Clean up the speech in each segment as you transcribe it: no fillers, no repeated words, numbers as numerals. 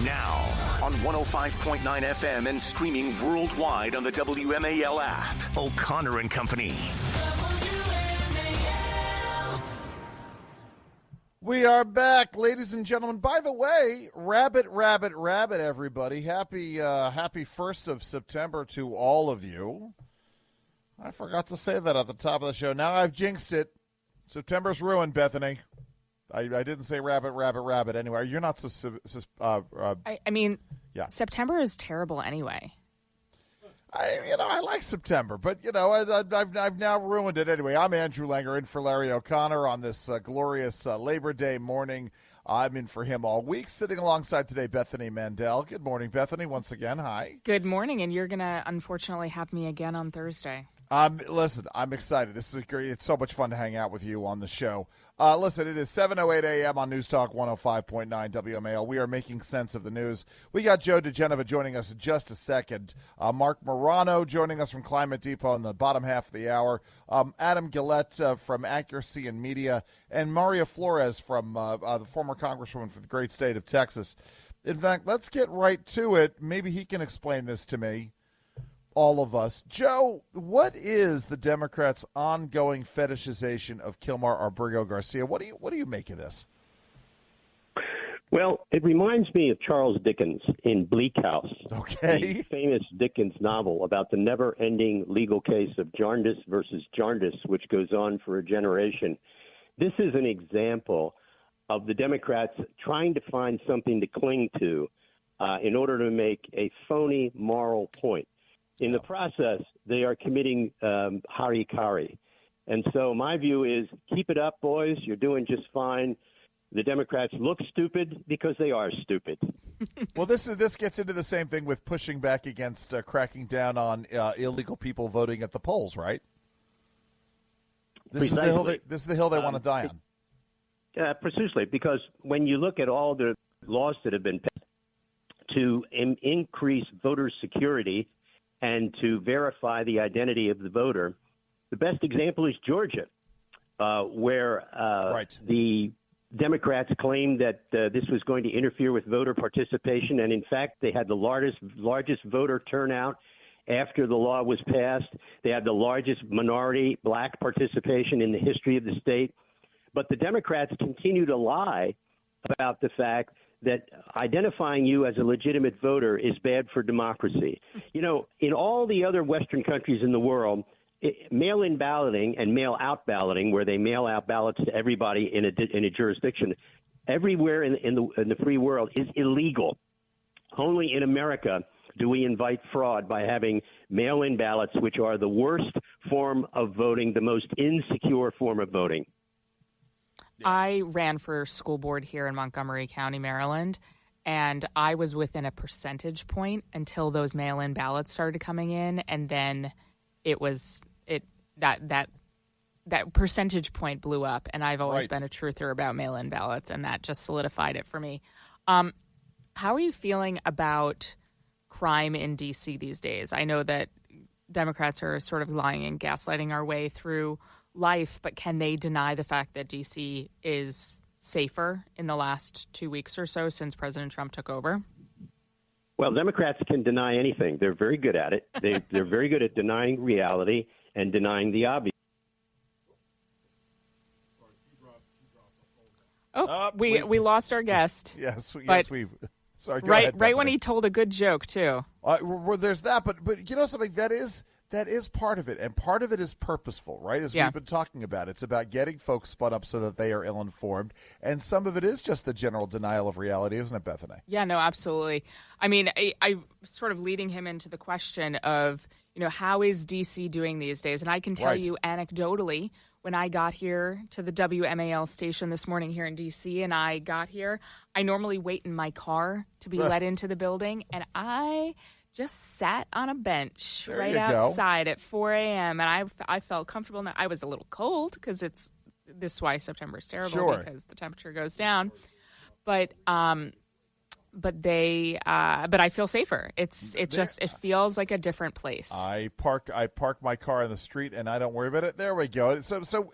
Now, on 105.9 FM and streaming worldwide on the WMAL app. O'Connor and Company. We are back, ladies and gentlemen. By the way, rabbit, everybody. Happy 1st of September to all of you. I forgot to say that at the top of the show. Now I've jinxed it. September's ruined, Bethany. I didn't say rabbit anyway. You're not so. I mean, yeah. September is terrible anyway. I like September, but I've now ruined it anyway. I'm Andrew Langer in for Larry O'Connor on this glorious Labor Day morning. I'm in for him all week, sitting alongside today Bethany Mandel. Good morning, Bethany. Once again, hi. Good morning, and you're gonna unfortunately have me again on Thursday. Listen, I'm excited. This is great. It's so much fun to hang out with you on the show. Listen, it is 7:08 a.m. on News Talk 105.9 WMAL. We are making sense of the news. We got Joe diGenova joining us in just a second. Marc Morano joining us from Climate Depot in the bottom half of the hour. Adam Gillette from Accuracy and Media. And Maria Flores from the former Congresswoman for the great state of Texas. In fact, let's get right to it. Maybe he can explain this to me. All of us. Joe, what is the Democrats' ongoing fetishization of Kilmar Arbrigo Garcia? What do you make of this? Well, it reminds me of Charles Dickens in Bleak House, okay, the famous Dickens novel about the never-ending legal case of Jarndyce versus Jarndyce, which goes on for a generation. This is an example of the Democrats trying to find something to cling to in order to make a phony moral point. In the process, they are committing harikari. And so my view is keep it up, boys. You're doing just fine. The Democrats look stupid because they are stupid. Well, this gets into the same thing with pushing back against cracking down on illegal people voting at the polls, right? This is the hill they want to die on. Precisely, because when you look at all the laws that have been passed to increase voter security and to verify the identity of the voter, the best example is Georgia, where the Democrats claimed that this was going to interfere with voter participation, and in fact, they had the largest voter turnout after the law was passed. They had the largest minority black participation in the history of the state. But the Democrats continue to lie about the fact that identifying you as a legitimate voter is bad for democracy. You know, in all the other Western countries in the world, mail-in balloting and mail-out balloting, where they mail out ballots to everybody in a jurisdiction, everywhere in the free world is illegal. Only in America do we invite fraud by having mail-in ballots, which are the worst form of voting, the most insecure form of voting. I ran for school board here in Montgomery County, Maryland, and I was within a percentage point until those mail-in ballots started coming in, and then that percentage point blew up, and I've always been a truther about mail-in ballots, and that just solidified it for me. How are you feeling about crime in D.C. these days? I know that Democrats are sort of lying and gaslighting our way through life, but can they deny the fact that D.C. is safer in the last 2 weeks or so since President Trump took over? Well, Democrats can deny anything. They're very good at it. They're very good at denying reality and denying the obvious. Oh, we lost our guest. Yes, we. Sorry, go right, ahead, right when he told a good joke too. Well, there's that, but you know something, that is part of it, and part of it is purposeful, right? As we've been talking about, it's about getting folks spun up so that they are ill-informed, and some of it is just the general denial of reality, isn't it, Bethany? Yeah, no, absolutely. I mean, I sort of leading him into the question of, how is D.C. doing these days? And I can tell you anecdotally, when I got here to the WMAL station this morning here in D.C. and I got here, I normally wait in my car to be let into the building, and I just sat on a bench outside at 4 a.m. and I felt comfortable. Now, I was a little cold because this is why September is terrible because the temperature goes down. But I feel safer. It feels like a different place. I park my car in the street and I don't worry about it. There we go. So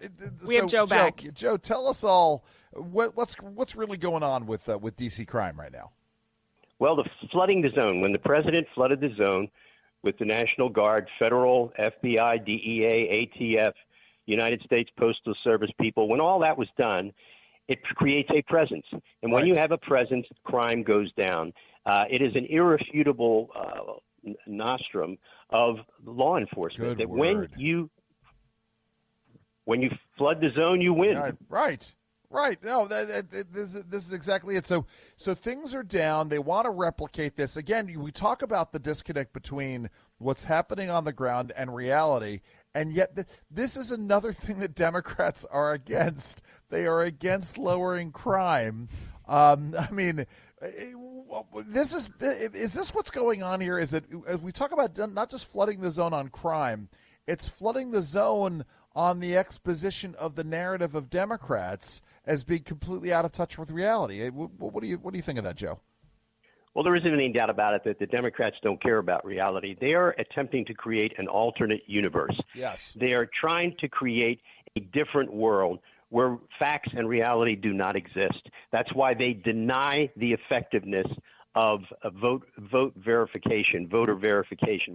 we have Joe back. Joe, tell us all what's really going on with DC crime right now. Well, the flooding the zone, when the president flooded the zone with the National Guard, federal, FBI, DEA, ATF, United States Postal Service people, when all that was done, it creates a presence. And when you have a presence, crime goes down. It is an irrefutable nostrum of law enforcement. Good that word. when you flood the zone, you win. Right. No, this is exactly it. So things are down. They want to replicate this. Again, we talk about the disconnect between what's happening on the ground and reality, and yet this is another thing that Democrats are against. They are against lowering crime. I mean, is this what's going on here? Is it, as we talk about not just flooding the zone on crime, it's flooding the zone on the exposition of the narrative of Democrats as being completely out of touch with reality. What do you think of that, Joe? Well, there isn't any doubt about it that the Democrats don't care about reality. They are attempting to create an alternate universe. Yes. They are trying to create a different world where facts and reality do not exist. That's why they deny the effectiveness of voter verification,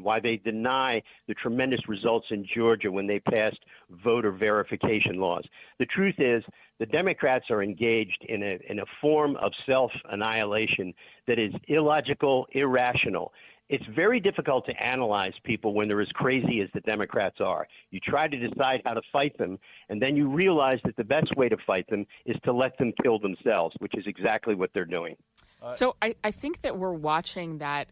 why they deny the tremendous results in Georgia when they passed voter verification laws. The truth is the Democrats are engaged in a form of self-annihilation that is illogical, irrational. It's very difficult to analyze people when they're as crazy as the Democrats are. You try to decide how to fight them, and then you realize that the best way to fight them is to let them kill themselves, which is exactly what they're doing. So I think that we're watching that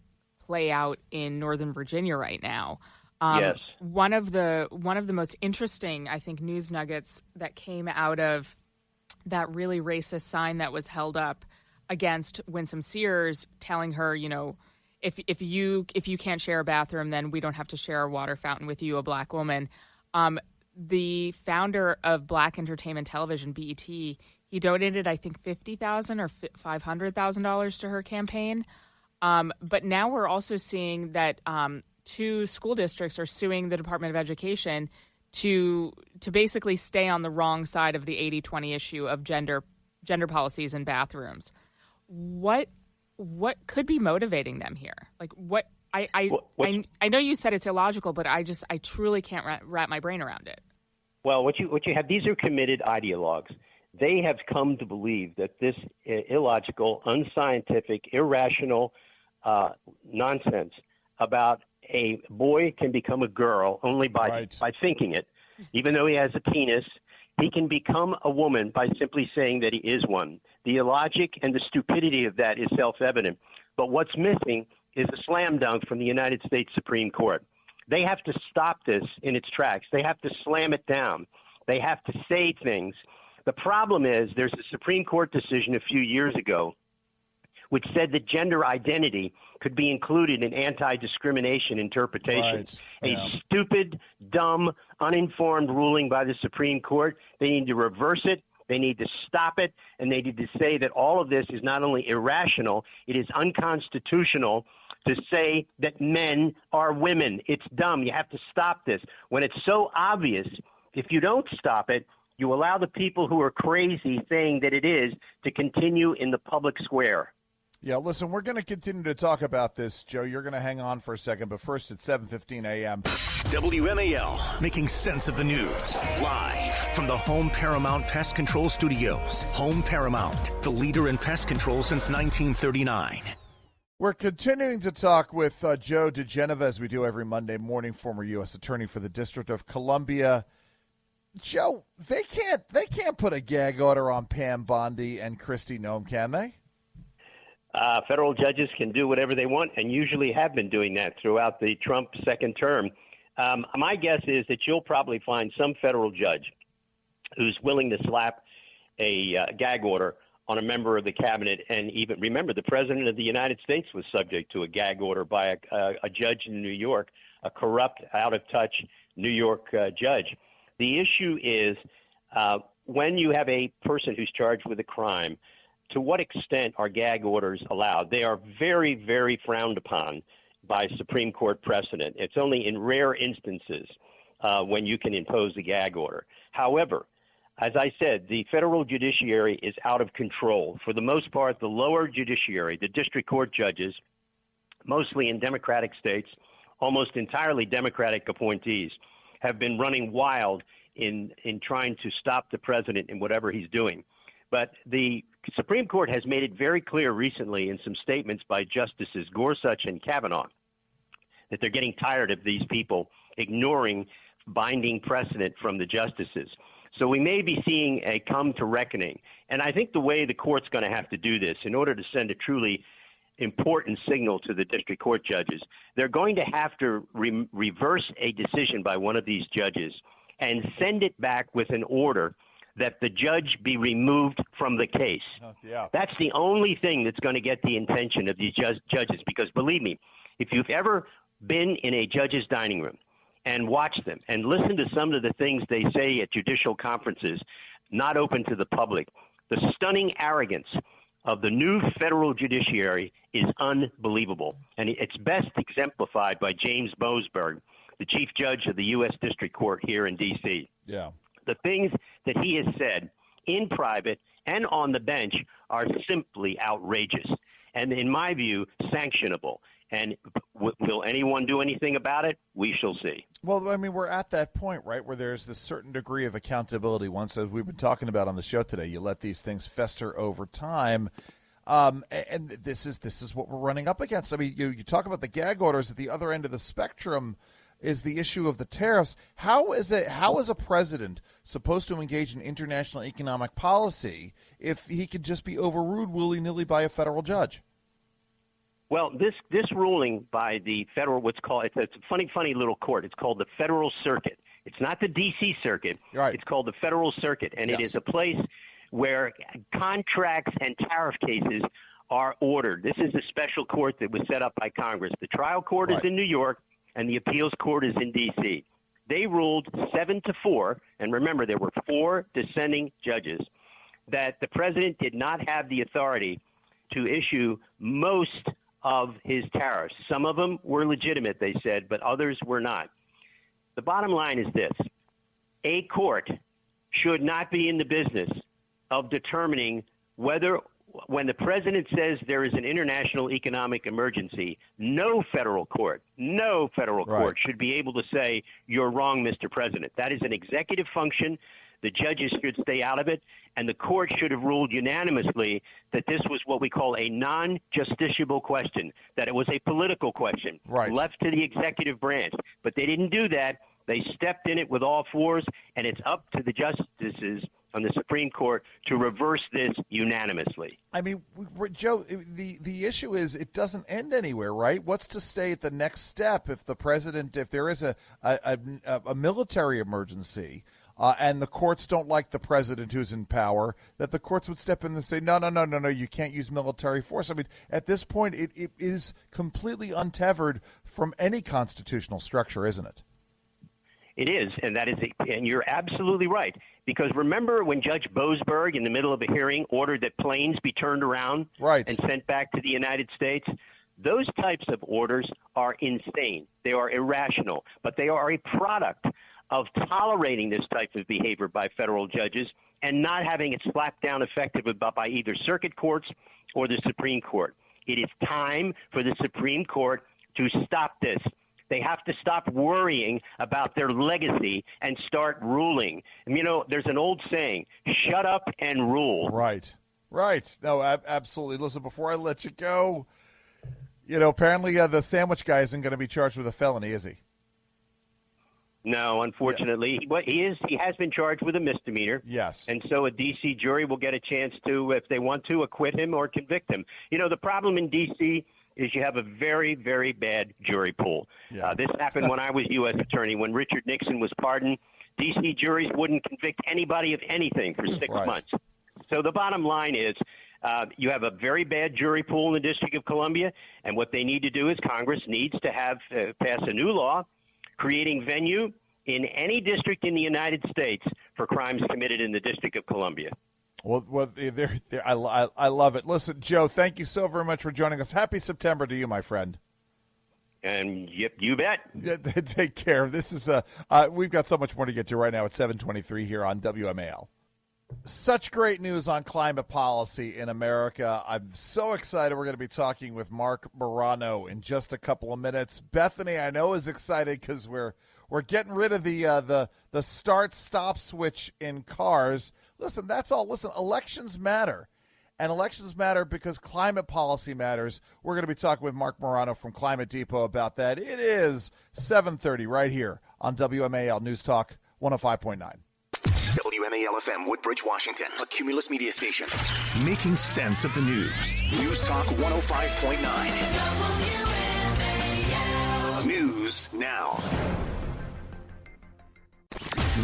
play out in Northern Virginia right now. Yes. One of the most interesting, I think, news nuggets that came out of that really racist sign that was held up against Winsome Sears, telling her, you know, if you can't share a bathroom, then we don't have to share a water fountain with you, a black woman. The founder of Black Entertainment Television, BET, he donated, I think, $50,000 or $500,000 to her campaign. But now we're also seeing that 2 school districts are suing the Department of Education to basically stay on the wrong side of the 80-20 issue of gender policies in bathrooms. What could be motivating them here? Like what? I know you said it's illogical, but I truly can't wrap my brain around it. Well, what you have, these are committed ideologues. They have come to believe that this illogical, unscientific, irrational nonsense about a boy can become a girl only by thinking it. Even though he has a penis, he can become a woman by simply saying that he is one. The illogic and the stupidity of that is self-evident. But what's missing is a slam dunk from the United States Supreme Court. They have to stop this in its tracks. They have to slam it down. They have to say things. The problem is there's a Supreme Court decision a few years ago which said that gender identity could be included in anti-discrimination interpretations. A stupid, dumb, uninformed ruling by the Supreme Court. They need to reverse it. They need to stop it. And they need to say that all of this is not only irrational, it is unconstitutional to say that men are women. It's dumb. You have to stop this. When it's so obvious, if you don't stop it, you allow the people who are crazy saying that it is to continue in the public square. Yeah, listen, we're going to continue to talk about this, Joe. You're going to hang on for a second, but first at 7:15 a.m. WMAL, making sense of the news. Live from the Home Paramount Pest Control Studios. Home Paramount, the leader in pest control since 1939. We're continuing to talk with Joe diGenova, as we do every Monday morning, former U.S. Attorney for the District of Columbia. Joe, they can't put a gag order on Pam Bondi and Kristi Noem, can they? Federal judges can do whatever they want and usually have been doing that throughout the Trump second term. My guess is that you'll probably find some federal judge who's willing to slap a gag order on a member of the cabinet. And even remember, the president of the United States was subject to a gag order by a judge in New York, a corrupt, out-of-touch New York judge. The issue is when you have a person who's charged with a crime, to what extent are gag orders allowed? They are very, very frowned upon by Supreme Court precedent. It's only in rare instances when you can impose a gag order. However, As I said, the federal judiciary is out of control. For the most part, the lower judiciary, the district court judges, mostly in Democratic states, almost entirely Democratic appointees, have been running wild in trying to stop the president in whatever he's doing. But the Supreme Court has made it very clear recently in some statements by Justices Gorsuch and Kavanaugh that they're getting tired of these people ignoring binding precedent from the justices. So we may be seeing a come to reckoning. And I think the way the court's going to have to do this in order to send a truly important signal to the district court judges, they're going to have to reverse a decision by one of these judges and send it back with an order that the judge be removed from the case. Yeah. That's the only thing that's going to get the attention of these judges, because believe me, if you've ever been in a judge's dining room and watched them and listened to some of the things they say at judicial conferences not open to the public, the stunning arrogance of the new federal judiciary is unbelievable. And it's best exemplified by James Boasberg, the chief judge of the U.S. District Court here in D.C. Yeah. The things that he has said in private and on the bench are simply outrageous and, in my view, sanctionable. And will anyone do anything about it? We shall see. Well, I mean, we're at that point, right, where there's this certain degree of accountability. Once, as we've been talking about on the show today, you let these things fester over time. And this is what we're running up against. I mean, you talk about the gag orders at the other end of the spectrum is the issue of the tariffs. How is a president supposed to engage in international economic policy if he could just be overruled willy-nilly by a federal judge? Well, this ruling by the federal, it's a funny little court. It's called the Federal Circuit. It's not the D.C. Circuit. Right. It's called the Federal Circuit, and Yes. It is a place where contracts and tariff cases are ordered. This is a special court that was set up by Congress. The trial court is in New York, and the appeals court is in D.C. They ruled 7-4, and remember, there were 4 dissenting judges, that the president did not have the authority to issue most of his tariffs. Some of them were legitimate, they said, but others were not. The bottom line is this. A court should not be in the business of determining whether, when the president says there is an international economic emergency, no federal court should be able to say, you're wrong, Mr. President. That is an executive function. The judges should stay out of it, and the court should have ruled unanimously that this was what we call a non-justiciable question, that it was a political question left to the executive branch. But they didn't do that. They stepped in it with all fours, and it's up to the justices on the Supreme Court to reverse this unanimously. I mean, Joe, the issue is it doesn't end anywhere, right? What's to stay at the next step if there is a military emergency and the courts don't like the president who's in power, that the courts would step in and say, no, you can't use military force. I mean, at this point, it is completely untethered from any constitutional structure, isn't it? It is, and you're absolutely right. Because remember when Judge Boasberg, in the middle of a hearing, ordered that planes be turned around and sent back to the United States? Those types of orders are insane. They are irrational, but they are a product of tolerating this type of behavior by federal judges and not having it slapped down effectively by either circuit courts or the Supreme Court. It is time for the Supreme Court to stop this. They have to stop worrying about their legacy and start ruling. And, there's an old saying, shut up and rule. Right. No, absolutely. Listen, before I let you go, apparently the sandwich guy isn't going to be charged with a felony, is he? No, unfortunately. Yeah. He has been charged with a misdemeanor. Yes. And so a D.C. jury will get a chance to, if they want to, acquit him or convict him. The problem in D.C. is you have a very, very bad jury pool. Yeah. This happened when I was U.S. attorney. When Richard Nixon was pardoned, D.C. juries wouldn't convict anybody of anything for 6 months. So the bottom line is you have a very bad jury pool in the District of Columbia, and what they need to do is Congress needs to have pass a new law creating venue in any district in the United States for crimes committed in the District of Columbia. Well, I love it. Listen, Joe, thank you so very much for joining us. Happy September to you, my friend. And you bet. Yeah, take care. This is we've got so much more to get to right now at 7:23 here on WMAL. Such great news on climate policy in America. I'm so excited. We're going to be talking with Marc Morano in just a couple of minutes. Bethany, I know, is excited because we're getting rid of the start-stop switch in cars. Listen, that's all. Listen, elections matter. And elections matter because climate policy matters. We're going to be talking with Marc Morano from Climate Depot about that. It is 7:30 right here on WMAL News Talk 105.9. WMAL-FM, Woodbridge, Washington, a Cumulus media station. Making sense of the news. News Talk 105.9. News now.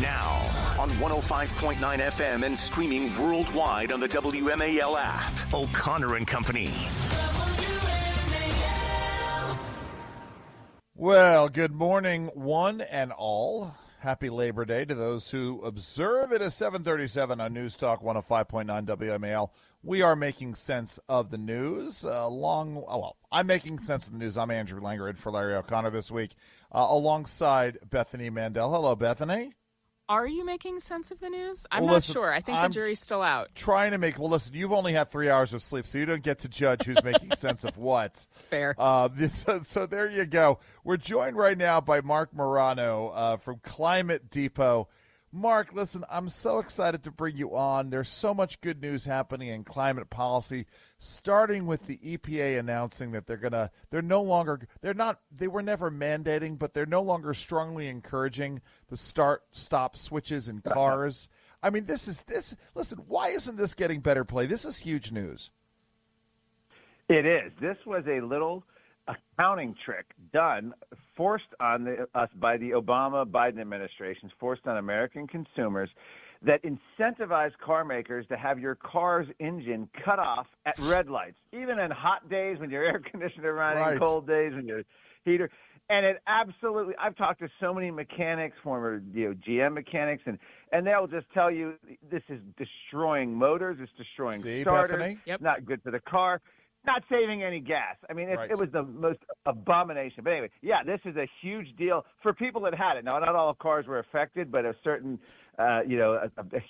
Now on 105.9 FM and streaming worldwide on the WMAL app. O'Connor and Company. Well, good morning, one and all. Happy Labor Day to those who observe. It is 7:37 on News Talk 105.9 WMAL. We are making sense of the news. I'm making sense of the news. I'm Andrew Langer in for Larry O'Connor this week, alongside Bethany Mandel. Hello, Bethany. Are you making sense of the news? I'm not sure. I think the jury's still out. Trying to make. Well, listen, you've only had 3 hours of sleep, so you don't get to judge who's making sense of what. Fair. So there you go. We're joined right now by Marc Morano from Climate Depot. Marc, listen, I'm so excited to bring you on. There's so much good news happening in climate policy, starting with the EPA announcing that they were never mandating, but they're no longer strongly encouraging the start-stop switches in cars. I mean, listen, why isn't this getting better play? This is huge news. It is. This was a little accounting trick forced on us by the Obama-Biden administrations, forced on American consumers, that incentivized car makers to have your car's engine cut off at red lights, even in hot days when your air conditioner running, right. Cold days when your heater. And it absolutely, I've talked to so many mechanics, former GM mechanics, and they'll just tell you this is destroying motors, it's destroying starters, Bethany? Yep. Not good for the car. Not saving any gas. I mean, it was the most abomination. But anyway, yeah, this is a huge deal for people that had it. Now, not all cars were affected, but a certain, a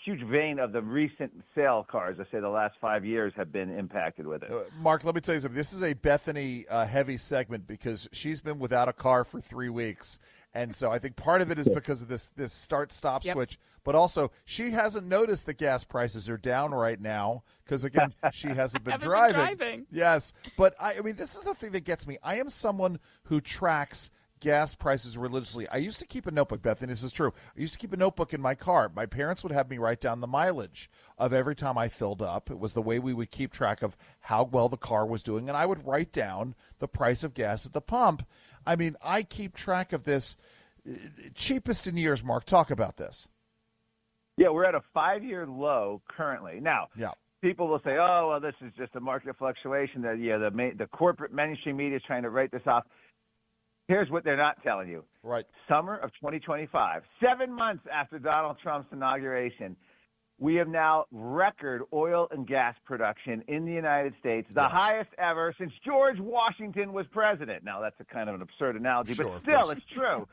huge vein of the recent sale cars, I say the last 5 years, have been impacted with it. Marc, let me tell you something. This is a Bethany heavy segment because she's been without a car for 3 weeks. And so I think part of it is because of this start-stop switch. But also, she hasn't noticed that gas prices are down right now because, again, she hasn't been driving. Yes. But, I mean, this is the thing that gets me. I am someone who tracks gas prices religiously. I used to keep a notebook, Bethany, this is true. I used to keep a notebook in my car. My parents would have me write down the mileage of every time I filled up. It was the way we would keep track of how well the car was doing, and I would write down the price of gas at the pump. I mean, I keep track of this. Cheapest in years, Marc. Talk about this. Yeah, we're at a 5-year low currently. Now, people will say, oh, well, this is just a market fluctuation. The corporate mainstream media is trying to write this off. Here's what they're not telling you. Right. Summer of 2025, 7 months after Donald Trump's inauguration, we have now record oil and gas production in the United States, the highest ever since George Washington was president. Now, that's a kind of an absurd analogy, but still, it's true.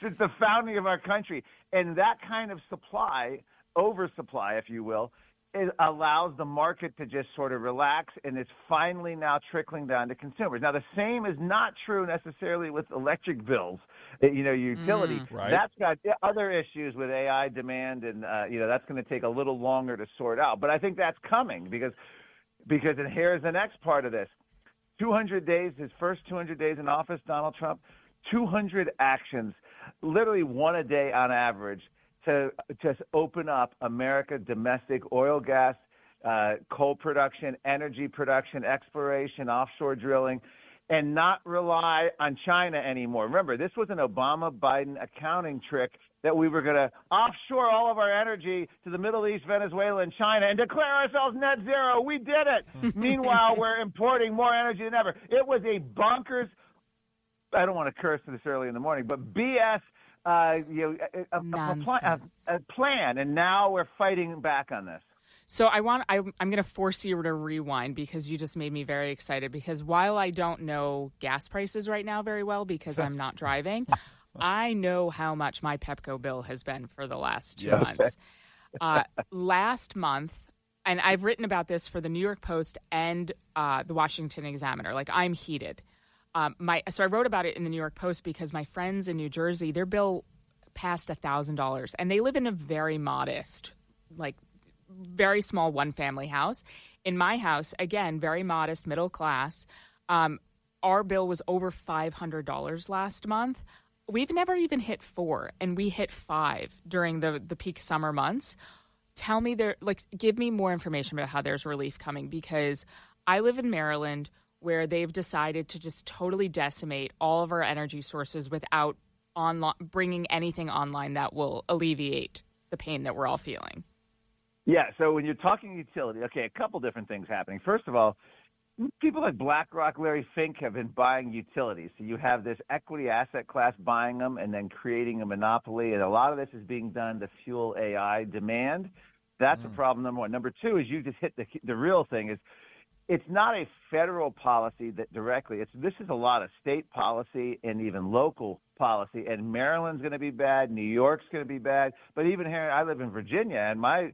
Since the founding of our country. And that kind of supply, oversupply, if you will, it allows the market to just sort of relax, and it's finally now trickling down to consumers. Now, the same is not true necessarily with electric bills, utility. Right. That's got other issues with AI demand, and, that's going to take a little longer to sort out. But I think that's coming because and here's the next part of this. 200 days, his first 200 days in office, Donald Trump, 200 actions, literally one a day on average, to just open up America domestic oil, gas, coal production, energy production, exploration, offshore drilling, and not rely on China anymore. Remember, this was an Obama-Biden accounting trick that we were going to offshore all of our energy to the Middle East, Venezuela, and China and declare ourselves net zero. We did it. Meanwhile, we're importing more energy than ever. It was a bonkers, I don't want to curse this early in the morning, but BS a plan, and now we're fighting back on this. So I'm going to force you to rewind because you just made me very excited because while I don't know gas prices right now very well because I'm not driving, I know how much my Pepco bill has been for the last 2 months. Last month, and I've written about this for the New York Post and the Washington Examiner. Like, I'm heated. So I wrote about it in the New York Post because my friends in New Jersey, their bill passed $1,000, and they live in a very modest, like very small one-family house. In my house, again, very modest, middle class. Our bill was over $500 last month. We've never even hit $4, and we hit $5 during the peak summer months. Tell me give me more information about how there's relief coming, because I live in Maryland, where they've decided to just totally decimate all of our energy sources without bringing anything online that will alleviate the pain that we're all feeling. Yeah, so when you're talking utility, okay, a couple different things happening. First of all, people like BlackRock, Larry Fink have been buying utilities. So you have this equity asset class buying them and then creating a monopoly, and a lot of this is being done to fuel AI demand. That's a problem, number one. Number two is you just hit the real thing is it's not a federal policy that directly. This is a lot of state policy and even local policy. And Maryland's going to be bad. New York's going to be bad. But even here, I live in Virginia, and my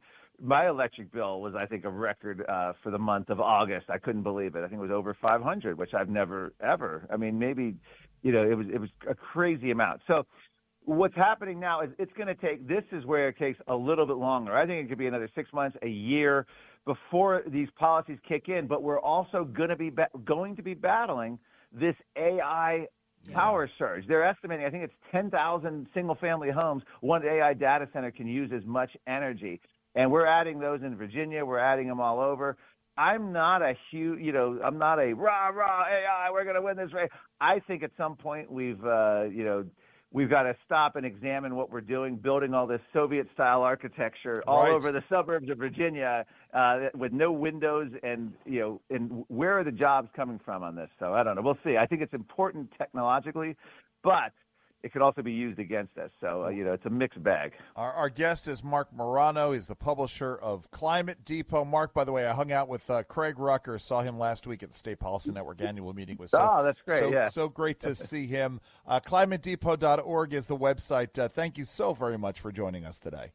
electric bill was, I think, a record for the month of August. I couldn't believe it. I think it was over 500, which I've never ever. I mean, maybe it was a crazy amount. So what's happening now is it's going to take. This is where it takes a little bit longer. I think it could be another 6 months, a year before these policies kick in, but we're also going to be battling this AI power surge. They're estimating, I think it's 10,000 single-family homes, one AI data center can use as much energy. And we're adding those in Virginia. We're adding them all over. I'm not a huge, I'm not a rah AI. We're going to win this race. I think at some point we've got to stop and examine what we're doing, building all this Soviet-style architecture all over the suburbs of Virginia with no windows, and where are the jobs coming from on this? So I don't know. We'll see. I think it's important technologically, but it could also be used against us. So, it's a mixed bag. Our guest is Marc Morano. He's the publisher of Climate Depot. Mark, by the way, I hung out with Craig Rucker, saw him last week at the State Policy Network annual meeting. That's great, So great to see him. ClimateDepot.org is the website. Thank you so very much for joining us today.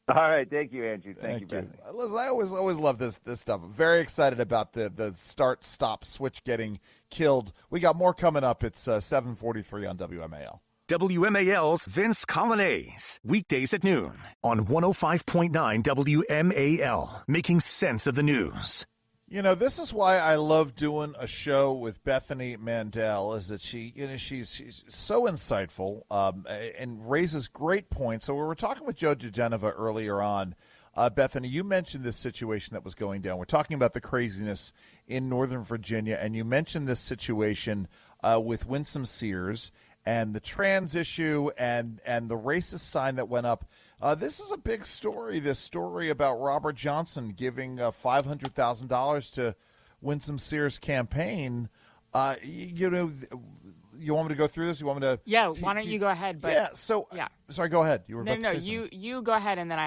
All right. Thank you, Andrew. Thank you, Bethany. Listen, I always love this stuff. I'm very excited about the start-stop switch getting killed. We got more coming up. It's 7:43 on WMAL. WMAL's Vince Colonnese, weekdays at noon on 105.9 WMAL, making sense of the news. This is why I love doing a show with Bethany Mandel, is that she's so insightful and raises great points. So we were talking with Joe diGenova earlier on. Bethany, you mentioned this situation that was going down. We're talking about the craziness in Northern Virginia, and you mentioned this situation with Winsome Sears and the trans issue and the racist sign that went up. This is a big story, this story about Robert Johnson giving $500,000 to Winsome Sears' campaign. You want me to go through this? You want me to? Yeah, why don't you go ahead? But sorry, go ahead. You were about to say something. You go ahead, and then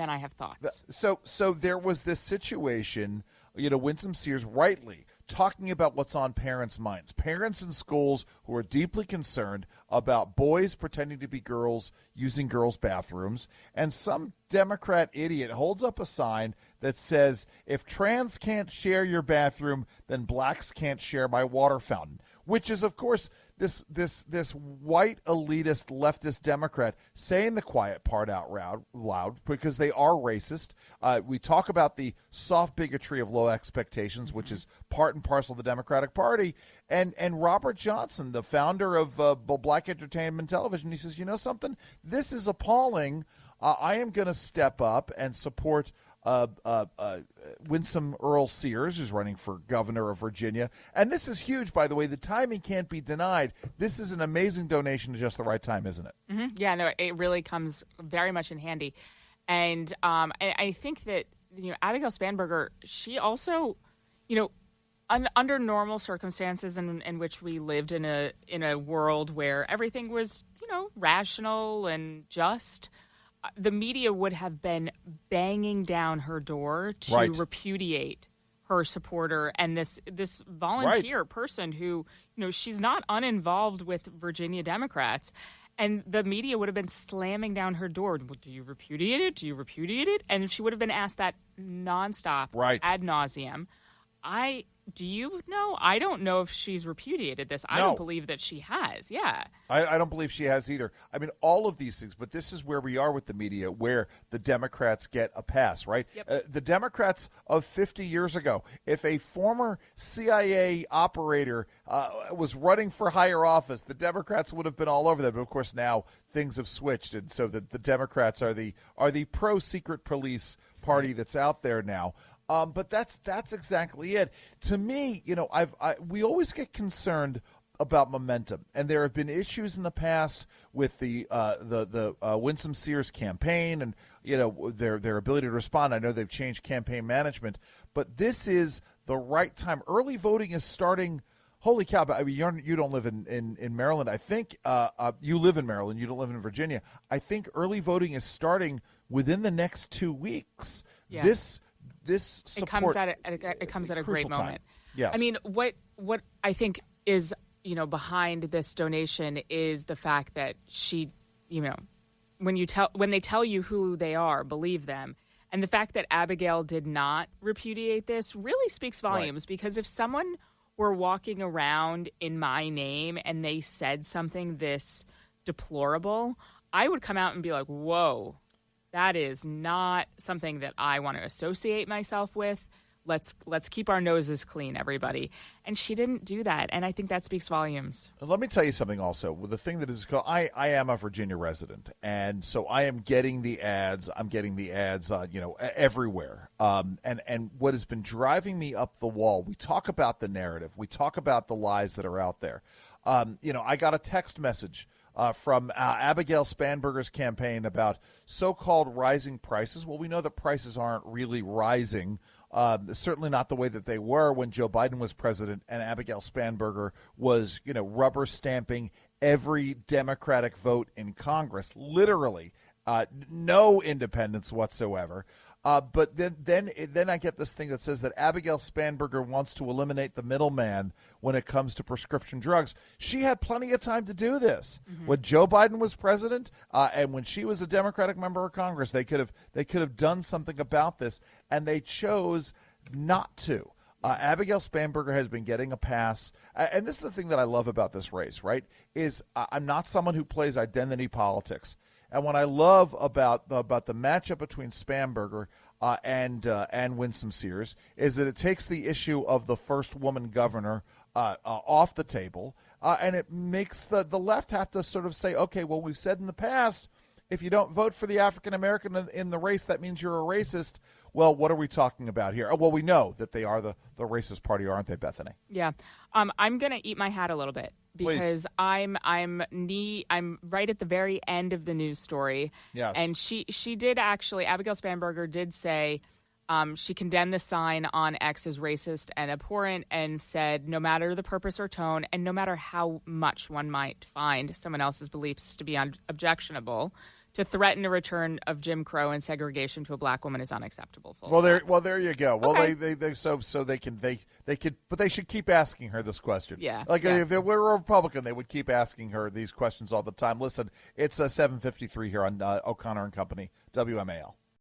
I have thoughts. So there was this situation, Winsome Sears rightly talking about what's on parents' minds. Parents in schools who are deeply concerned about boys pretending to be girls using girls' bathrooms. And some Democrat idiot holds up a sign that says, if trans can't share your bathroom, then blacks can't share my water fountain. Which is, of course, this white elitist leftist Democrat saying the quiet part out loud because they are racist. We talk about the soft bigotry of low expectations, which is part and parcel of the Democratic Party. And Robert Johnson, the founder of Black Entertainment Television, he says, something? This is appalling. I am going to step up and support Winsome Earl Sears, who's running for governor of Virginia. And this is huge, by the way. The timing can't be denied. This is an amazing donation at just the right time, isn't it? Mm-hmm. Yeah, no, it really comes very much in handy. And I think that, Abigail Spanberger, she also, under normal circumstances in which we lived in a world where everything was, rational and just, the media would have been banging down her door to repudiate her supporter and this volunteer person who, she's not uninvolved with Virginia Democrats. And the media would have been slamming down her door. Well, do you repudiate it? Do you repudiate it? And she would have been asked that nonstop, ad nauseum. Do you know? I don't know if she's repudiated this. I don't believe that she has. Yeah. I don't believe she has either. I mean, all of these things, but this is where we are with the media, where the Democrats get a pass, right? Yep. The Democrats of 50 years ago, if a former CIA operator was running for higher office, the Democrats would have been all over that. But, of course, now things have switched, and so the Democrats are the pro-secret police party that's out there now. But that's exactly it. To me, we always get concerned about momentum, and there have been issues in the past with the Winsome Sears campaign, and their ability to respond. I know they've changed campaign management, but this is the right time. Early voting is starting. Holy cow! I mean, you don't live in Maryland. I think you live in Maryland. You don't live in Virginia. I think early voting is starting within the next 2 weeks. Yeah. This support, it comes at a great time. moment. Yes. I mean, what I think is behind this donation is the fact that she, when they tell you who they are, believe them. And the fact that Abigail did not repudiate this really speaks volumes, because if someone were walking around in my name and they said something this deplorable, I would come out and be like, whoa. That is not something that I want to associate myself with. Let's keep our noses clean, everybody. And she didn't do that, and I think that speaks volumes. Let me tell you something also. The thing that is called, I am a Virginia resident, and so I am getting the ads. I'm getting the ads, everywhere. And what has been driving me up the wall, we talk about the narrative. We talk about the lies that are out there. I got a text message from Abigail Spanberger's campaign about so-called rising prices. Well, we know that prices aren't really rising, certainly not the way that they were when Joe Biden was president and Abigail Spanberger was, rubber stamping every Democratic vote in Congress, literally, no independence whatsoever. But then I get this thing that says that Abigail Spanberger wants to eliminate the middleman when it comes to prescription drugs. She had plenty of time to do this. Mm-hmm. When Joe Biden was president and when she was a Democratic member of Congress, they could have done something about this, and they chose not to. Abigail Spanberger has been getting a pass, and this is the thing that I love about this race, right, is I'm not someone who plays identity politics. And what I love about the matchup between Spanberger and Winsome Sears is that it takes the issue of the first woman governor off the table, and it makes the left have to sort of say, okay, well, we've said in the past, if you don't vote for the African American in the race, that means you're a racist. Well, what are we talking about here? Well, we know that they are the racist party, aren't they, Bethany? Yeah. I'm going to eat my hat a little bit because Please. I'm right at the very end of the news story. Yes. And she did actually, Abigail Spanberger did say she condemned the sign on X as racist and abhorrent and said no matter the purpose or tone and no matter how much one might find someone else's beliefs to be objectionable, to threaten a return of Jim Crow and segregation to a black woman is unacceptable. Well, there you go. Well, okay. they could, but they should keep asking her this question. Yeah. If they were a Republican, they would keep asking her these questions all the time. Listen, it's 7:53 here on O'Connor and Company, WMAL.